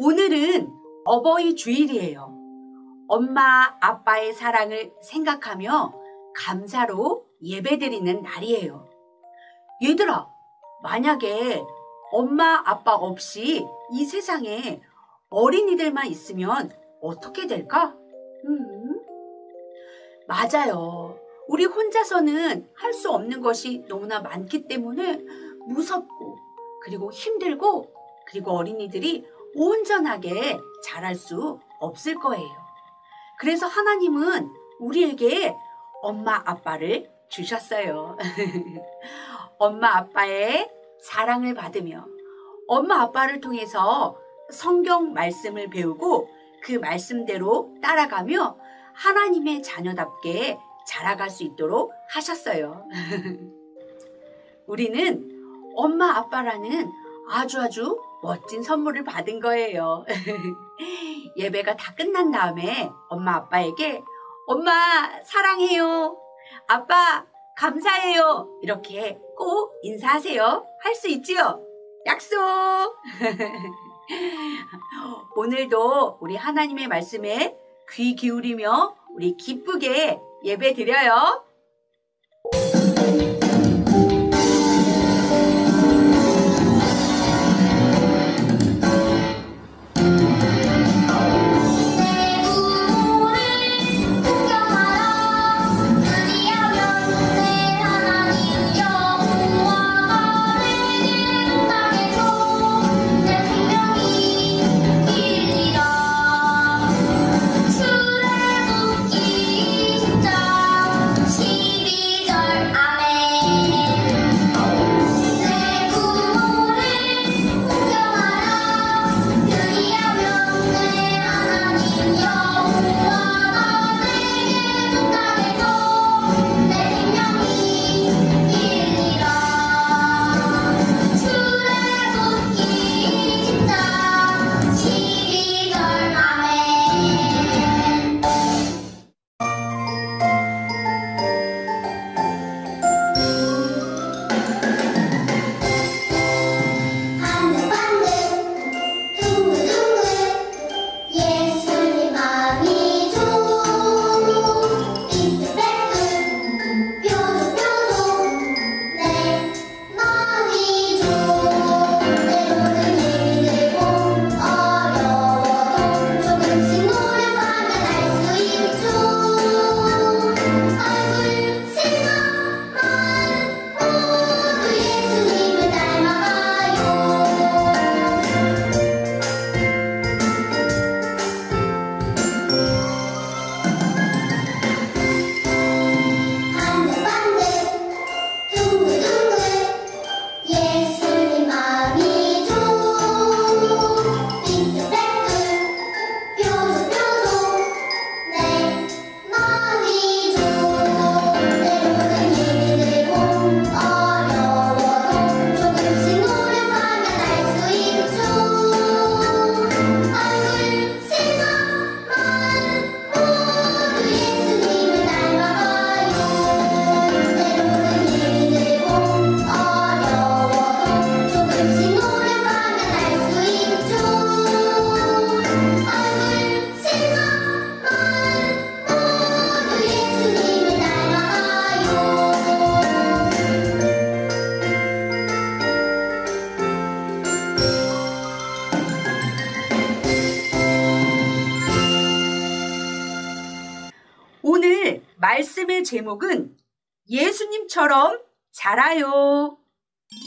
오늘은 어버이 주일이에요. 엄마, 아빠의 사랑을 생각하며 감사로 예배드리는 날이에요. 얘들아, 만약에 엄마, 아빠 없이 이 세상에 어린이들만 있으면 어떻게 될까? 맞아요. 우리 혼자서는 할 수 없는 것이 너무나 많기 때문에 무섭고 그리고 힘들고 그리고 어린이들이 온전하게 자랄 수 없을 거예요. 그래서 하나님은 우리에게 엄마, 아빠를 주셨어요. 엄마, 아빠의 사랑을 받으며 엄마, 아빠를 통해서 성경 말씀을 배우고 그 말씀대로 따라가며 하나님의 자녀답게 자라갈 수 있도록 하셨어요. 우리는 엄마, 아빠라는 아주 멋진 선물을 받은 거예요. 예배가 다 끝난 다음에 엄마, 아빠에게 엄마 사랑해요. 아빠 감사해요. 이렇게 꼭 인사하세요. 할 수 있지요? 약속! 오늘도 우리 하나님의 말씀에 귀 기울이며 우리 기쁘게 예배 드려요. 오늘 말씀의 제목은 예수님처럼 자라요.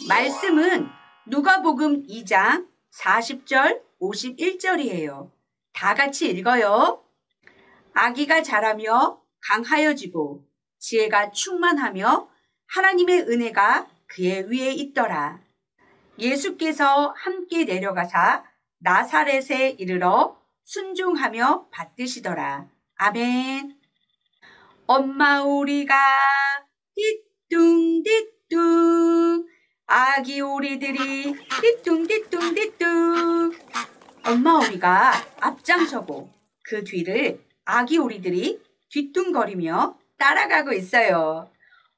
말씀은 누가복음 2장 40절 51절이에요. 다 같이 읽어요. 아기가 자라며 강하여지고 지혜가 충만하며 하나님의 은혜가 그의 위에 있더라. 예수께서 함께 내려가사 나사렛에 이르러 순종하며 받드시더라. 아멘. 엄마 우리가 띠뚱띠뚱 아기 오리들이 띠뚱띠뚱띠뚱 엄마 오리가 앞장서고 그 뒤를 아기 오리들이 뒤뚱거리며 따라가고 있어요.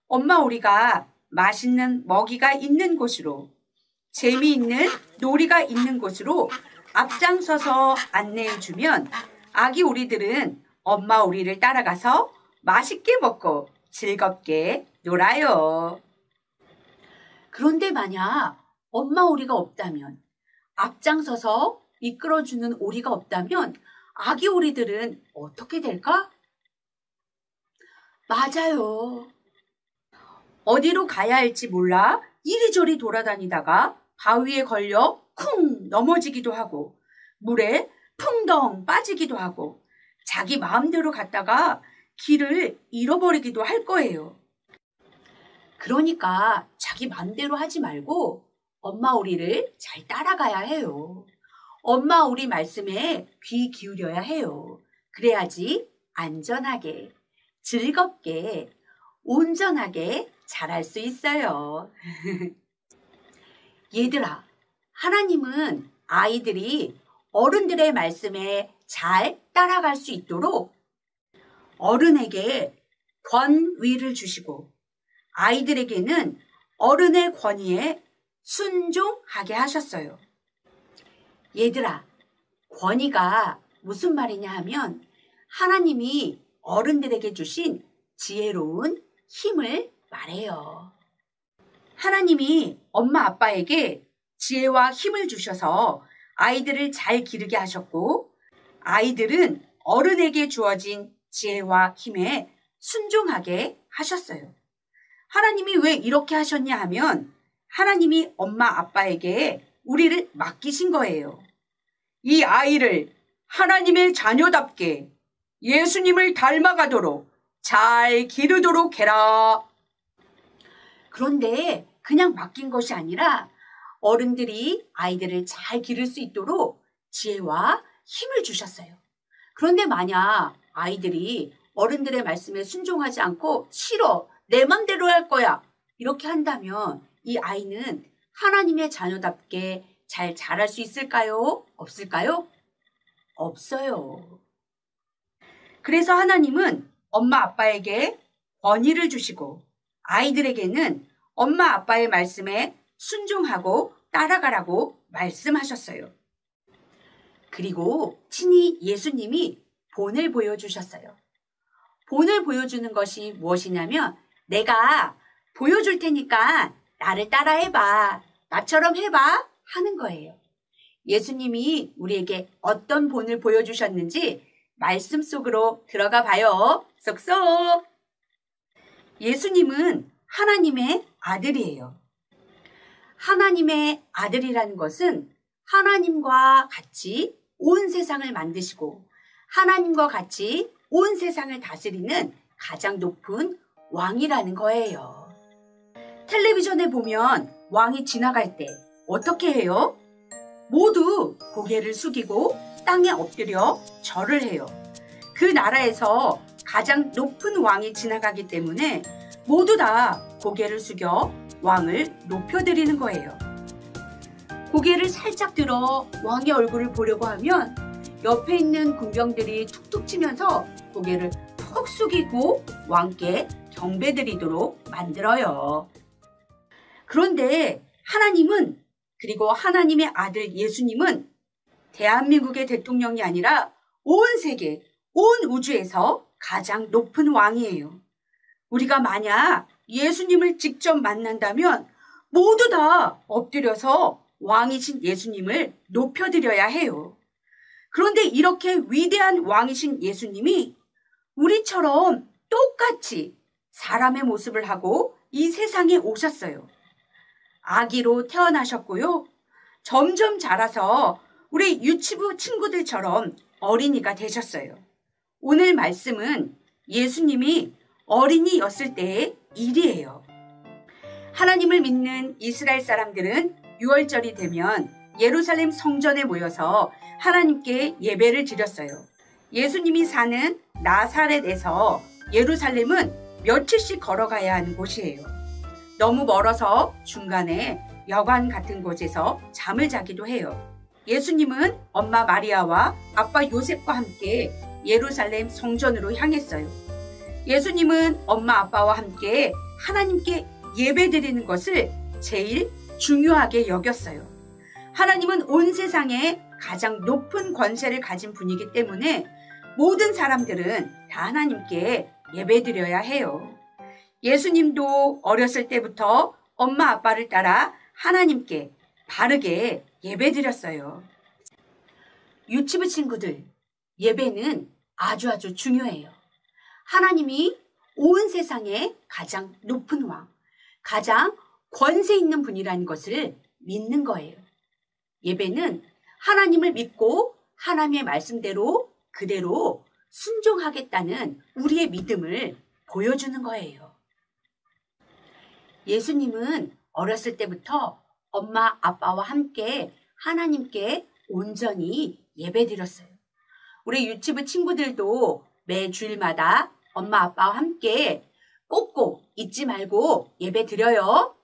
엄마 오리가 맛있는 먹이가 있는 곳으로 재미있는 놀이가 있는 곳으로 앞장서서 안내해주면 아기 오리들은 엄마 오리를 따라가서 맛있게 먹고 즐겁게 놀아요. 그런데 만약 엄마 오리가 없다면, 앞장서서 이끌어주는 오리가 없다면 아기 오리들은 어떻게 될까? 맞아요. 어디로 가야 할지 몰라 이리저리 돌아다니다가 바위에 걸려 쿵 넘어지기도 하고 물에 풍덩 빠지기도 하고 자기 마음대로 갔다가 길을 잃어버리기도 할 거예요. 그러니까 자기 마음대로 하지 말고 엄마 오리를 잘 따라가야 해요. 엄마 오리 말씀에 귀 기울여야 해요. 그래야지 안전하게, 즐겁게, 온전하게 잘할 수 있어요. 얘들아, 하나님은 아이들이 어른들의 말씀에 잘 따라갈 수 있도록 어른에게 권위를 주시고 아이들에게는 어른의 권위에 순종하게 하셨어요. 얘들아, 권위가 무슨 말이냐 하면 하나님이 어른들에게 주신 지혜로운 힘을 말해요. 하나님이 엄마 아빠에게 지혜와 힘을 주셔서 아이들을 잘 기르게 하셨고 아이들은 어른에게 주어진 지혜와 힘에 순종하게 하셨어요. 하나님이 왜 이렇게 하셨냐 하면 하나님이 엄마 아빠에게 우리를 맡기신 거예요. 이 아이를 하나님의 자녀답게 예수님을 닮아가도록 잘 기르도록 해라. 그런데 그냥 맡긴 것이 아니라 어른들이 아이들을 잘 기를 수 있도록 지혜와 힘을 주셨어요. 그런데 만약 아이들이 어른들의 말씀에 순종하지 않고 싫어, 내 맘대로 할 거야 이렇게 한다면 이 아이는 하나님의 자녀답게 잘 자랄 수 있을까요? 없을까요? 없어요. 그래서 하나님은 엄마 아빠에게 권위를 주시고 아이들에게는 엄마 아빠의 말씀에 순종하고 따라가라고 말씀하셨어요. 그리고 친히 예수님이 본을 보여주셨어요. 본을 보여주는 것이 무엇이냐면 내가 보여줄 테니까 나를 따라해봐. 나처럼 해봐. 하는 거예요. 예수님이 우리에게 어떤 본을 보여주셨는지 말씀 속으로 들어가 봐요. 쏙쏙. 예수님은 하나님의 아들이에요. 하나님의 아들이라는 것은 하나님과 같이 온 세상을 만드시고 하나님과 같이 온 세상을 다스리는 가장 높은 왕이라는 거예요. 텔레비전에 보면 왕이 지나갈 때 어떻게 해요? 모두 고개를 숙이고 땅에 엎드려 절을 해요. 그 나라에서 가장 높은 왕이 지나가기 때문에 모두 다 고개를 숙여 왕을 높여드리는 거예요. 고개를 살짝 들어 왕의 얼굴을 보려고 하면 옆에 있는 군병들이 툭툭 치면서 고개를 푹 숙이고 왕께 경배드리도록 만들어요. 그런데 하나님은 그리고 하나님의 아들 예수님은 대한민국의 대통령이 아니라 온 세계, 온 우주에서 가장 높은 왕이에요. 우리가 만약 예수님을 직접 만난다면 모두 다 엎드려서 왕이신 예수님을 높여드려야 해요. 그런데 이렇게 위대한 왕이신 예수님이 우리처럼 똑같이 사람의 모습을 하고 이 세상에 오셨어요. 아기로 태어나셨고요. 점점 자라서 우리 유치부 친구들처럼 어린이가 되셨어요. 오늘 말씀은 예수님이 어린이였을 때의 일이에요. 하나님을 믿는 이스라엘 사람들은 6월절이 되면 예루살렘 성전에 모여서 하나님께 예배를 드렸어요. 예수님이 사는 나사렛에서 예루살렘은 며칠씩 걸어가야 하는 곳이에요. 너무 멀어서 중간에 여관 같은 곳에서 잠을 자기도 해요. 예수님은 엄마 마리아와 아빠 요셉과 함께 예루살렘 성전으로 향했어요. 예수님은 엄마 아빠와 함께 하나님께 예배드리는 것을 제일 중요하게 여겼어요. 하나님은 온 세상에 가장 높은 권세를 가진 분이기 때문에 모든 사람들은 다 하나님께 예배드려야 해요. 예수님도 어렸을 때부터 엄마 아빠를 따라 하나님께 바르게 예배드렸어요. 유치부 친구들, 예배는 아주 중요해요. 하나님이 온 세상의 가장 높은 왕, 가장 권세 있는 분이라는 것을 믿는 거예요. 예배는 하나님을 믿고 하나님의 말씀대로 그대로 순종하겠다는 우리의 믿음을 보여주는 거예요. 예수님은 어렸을 때부터 엄마 아빠와 함께 하나님께 온전히 예배드렸어요. 우리 유치부 친구들도 매 주일마다 엄마 아빠와 함께 꼭꼭 잊지 말고 예배드려요.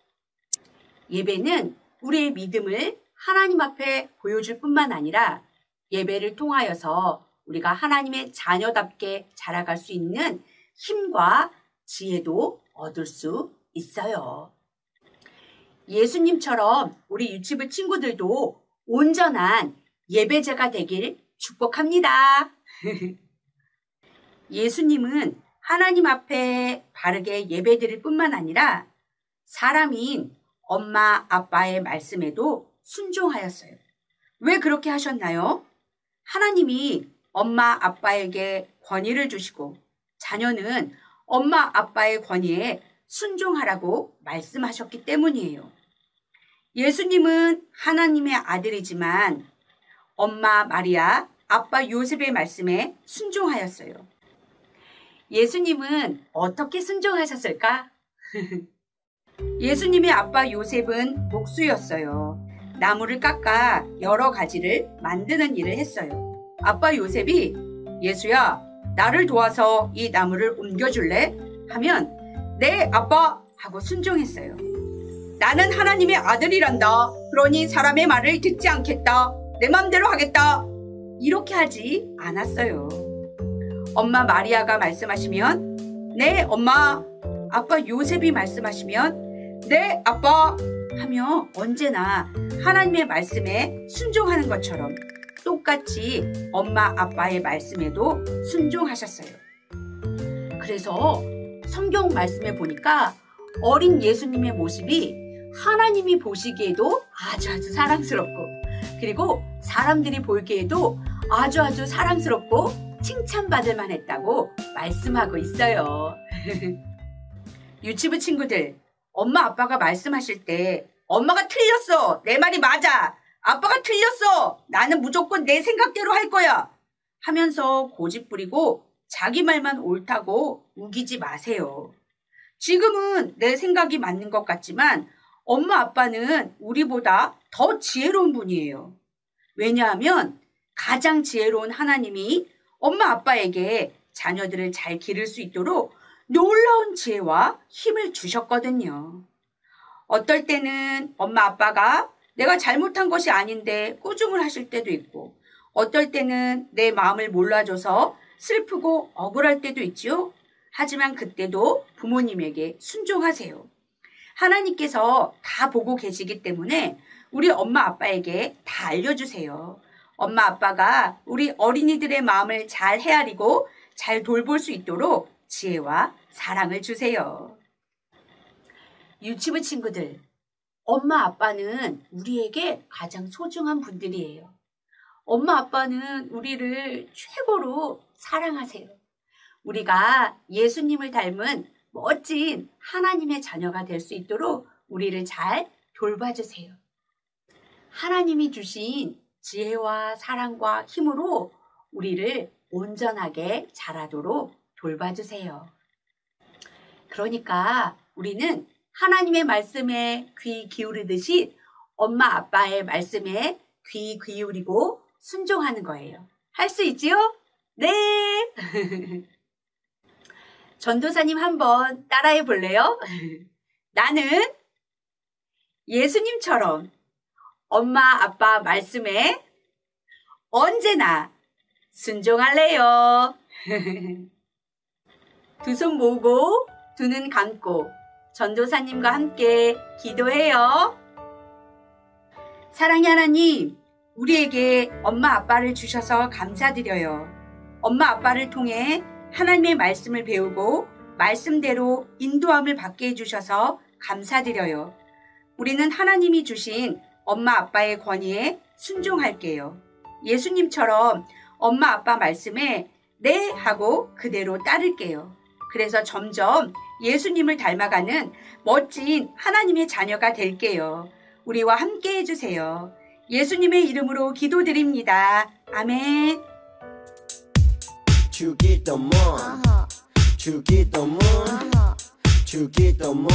예배는 우리의 믿음을 하나님 앞에 보여줄 뿐만 아니라 예배를 통하여서 우리가 하나님의 자녀답게 자라갈 수 있는 힘과 지혜도 얻을 수 있어요. 예수님처럼 우리 유치부 친구들도 온전한 예배자가 되길 축복합니다. 예수님은 하나님 앞에 바르게 예배드릴 뿐만 아니라 사람인 엄마 아빠의 말씀에도 순종하였어요. 왜 그렇게 하셨나요? 하나님이 엄마 아빠에게 권위를 주시고 자녀는 엄마 아빠의 권위에 순종하라고 말씀하셨기 때문이에요. 예수님은 하나님의 아들이지만 엄마 마리아, 아빠 요셉의 말씀에 순종하였어요. 예수님은 어떻게 순종하셨을까? 예수님의 아빠 요셉은 목수였어요. 나무를 깎아 여러 가지를 만드는 일을 했어요. 아빠 요셉이 예수야, 나를 도와서 이 나무를 옮겨줄래? 하면 네, 아빠! 하고 순종했어요. 나는 하나님의 아들이란다. 그러니 사람의 말을 듣지 않겠다. 내 맘대로 하겠다. 이렇게 하지 않았어요. 엄마 마리아가 말씀하시면 네, 엄마. 아빠 요셉이 말씀하시면 네, 아빠. 하며 언제나 하나님의 말씀에 순종하는 것처럼 똑같이 엄마 아빠의 말씀에도 순종하셨어요. 그래서 성경 말씀에 보니까 어린 예수님의 모습이 하나님이 보시기에도 아주 사랑스럽고 그리고 사람들이 보기에도 아주 사랑스럽고 칭찬받을 만했다고 말씀하고 있어요. 유치부 친구들, 엄마 아빠가 말씀하실 때 엄마가 틀렸어. 내 말이 맞아. 아빠가 틀렸어. 나는 무조건 내 생각대로 할 거야. 하면서 고집 부리고 자기 말만 옳다고 우기지 마세요. 지금은 내 생각이 맞는 것 같지만 엄마 아빠는 우리보다 더 지혜로운 분이에요. 왜냐하면 가장 지혜로운 하나님이 엄마 아빠에게 자녀들을 잘 기를 수 있도록 놀라운 지혜와 힘을 주셨거든요. 어떨 때는 엄마 아빠가 내가 잘못한 것이 아닌데 꾸중을 하실 때도 있고 어떨 때는 내 마음을 몰라줘서 슬프고 억울할 때도 있지요. 하지만 그때도 부모님에게 순종하세요. 하나님께서 다 보고 계시기 때문에 우리 엄마 아빠에게 다 알려주세요. 엄마 아빠가 우리 어린이들의 마음을 잘 헤아리고 잘 돌볼 수 있도록 지혜와 사랑을 주세요. 유치부 친구들, 엄마 아빠는 우리에게 가장 소중한 분들이에요. 엄마 아빠는 우리를 최고로 사랑하세요. 우리가 예수님을 닮은 멋진 하나님의 자녀가 될 수 있도록 우리를 잘 돌봐주세요. 하나님이 주신 지혜와 사랑과 힘으로 우리를 온전하게 자라도록 돌봐주세요. 그러니까 우리는 하나님의 말씀에 귀 기울이듯이 엄마 아빠의 말씀에 귀 기울이고 순종하는 거예요. 할 수 있지요? 네! 전도사님 한번 따라해 볼래요? 나는 예수님처럼 엄마 아빠 말씀에 언제나 순종할래요. 두 손 모으고 두 눈 감고 전도사님과 함께 기도해요. 사랑의 하나님, 우리에게 엄마 아빠를 주셔서 감사드려요. 엄마 아빠를 통해 하나님의 말씀을 배우고 말씀대로 인도함을 받게 해주셔서 감사드려요. 우리는 하나님이 주신 엄마 아빠의 권위에 순종할게요. 예수님처럼 엄마 아빠 말씀에 네 하고 그대로 따를게요. 그래서 점점 예수님을 닮아가는 멋진 하나님의 자녀가 될게요. 우리와 함께 해주세요. 예수님의 이름으로 기도드립니다. 아멘. 주기도문 주기도문 주기도문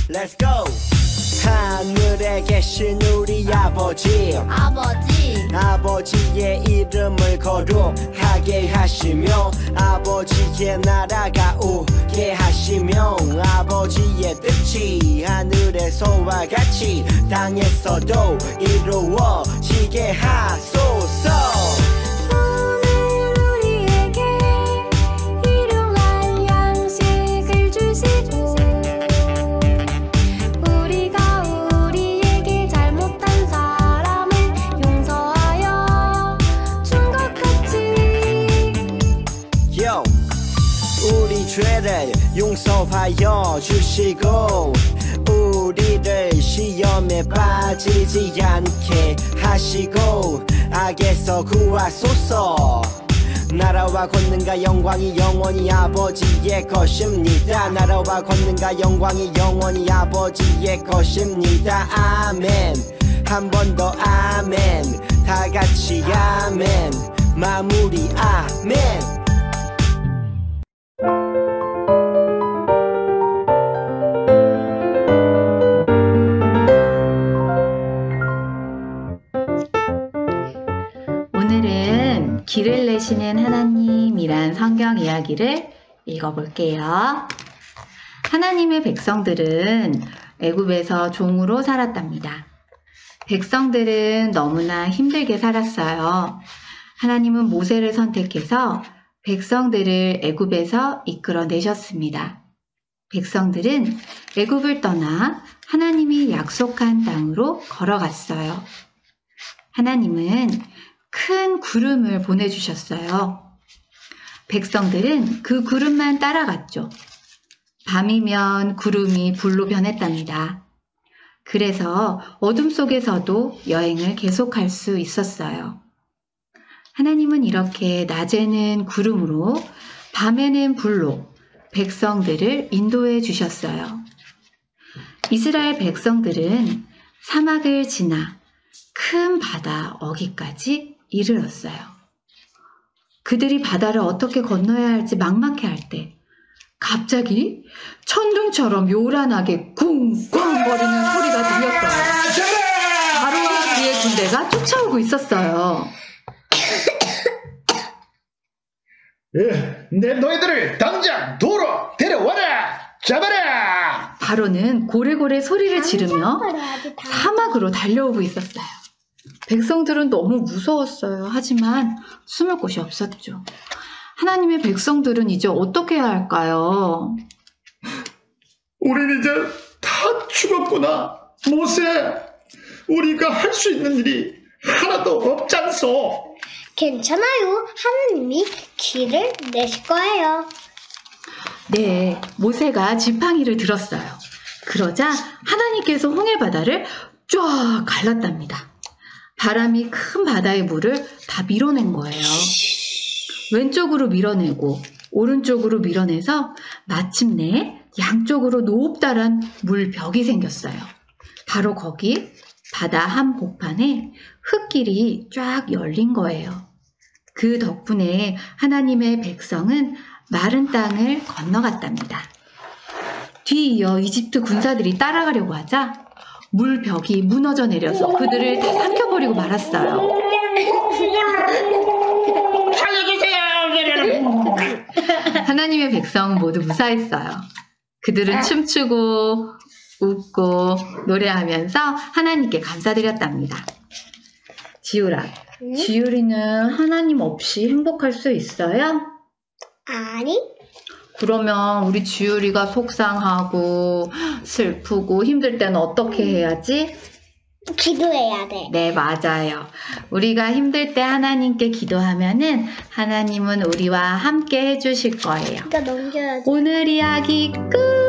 Let's go. 하늘에 계신 우리 아버지의 이름을 거룩하게 하시며 아버지의 나라가 오게 하시며 아버지의 뜻이 하늘에서와 같이 땅에서도 이루어지게 하소서. 죄를 용서하여 주시고 우리를 시험에 빠지지 않게 하시고 악에서 구하소서. 나라와 권능과 영광이 영원히 아버지의 것입니다. 나라와 권능과 영광이 영원히 아버지의 것입니다. 아멘. 한 번 더 아멘. 다 같이 아멘. 마무리 아멘. 오늘은 길을 내시는 하나님이란 성경 이야기를 읽어볼게요. 하나님의 백성들은 애굽에서 종으로 살았답니다. 백성들은 너무나 힘들게 살았어요. 하나님은 모세를 선택해서 백성들을 애굽에서 이끌어내셨습니다. 백성들은 애굽을 떠나 하나님이 약속한 땅으로 걸어갔어요. 하나님은 큰 구름을 보내주셨어요. 백성들은 그 구름만 따라갔죠. 밤이면 구름이 불로 변했답니다. 그래서 어둠 속에서도 여행을 계속할 수 있었어요. 하나님은 이렇게 낮에는 구름으로, 밤에는 불로 백성들을 인도해 주셨어요. 이스라엘 백성들은 사막을 지나 큰 바다 어기까지 이르렀어요. 그들이 바다를 어떻게 건너야 할지 막막해할 때 갑자기 천둥처럼 요란하게 쿵쾅거리는 소리가 들렸어요. 바로와 그의 군대가 쫓아오고 있었어요. 내 너희들을 당장 도로 데려와라! 잡아라! 바로는 고래고래 소리를 지르며 사막으로 달려오고 있었어요. 백성들은 너무 무서웠어요. 하지만 숨을 곳이 없었죠. 하나님의 백성들은 이제 어떻게 해야 할까요? 우린 이제 다 죽었구나. 모세, 우리가 할 수 있는 일이 하나도 없잖소. 괜찮아요. 하나님이 길을 내실 거예요. 네, 모세가 지팡이를 들었어요. 그러자 하나님께서 홍해 바다를 쫙 갈랐답니다. 바람이 큰 바다의 물을 다 밀어낸 거예요. 왼쪽으로 밀어내고 오른쪽으로 밀어내서 마침내 양쪽으로 높다란 물벽이 생겼어요. 바로 거기 바다 한복판에 흙길이 쫙 열린 거예요. 그 덕분에 하나님의 백성은 마른 땅을 건너갔답니다. 뒤이어 이집트 군사들이 따라가려고 하자 물벽이 무너져 내려서 그들을 다 삼켜버리고 말았어요. 하나님의 백성은 모두 무사했어요. 그들은 춤추고 웃고 노래하면서 하나님께 감사드렸답니다. 지율아, 지율이는 하나님 없이 행복할 수 있어요? 아니. 그러면 우리 지율이가 속상하고 슬프고 힘들 때는 어떻게 해야지? 기도해야 돼. 네, 맞아요. 우리가 힘들 때 하나님께 기도하면은 하나님은 우리와 함께 해주실 거예요. 이거 넘겨야지. 오늘 이야기 끝!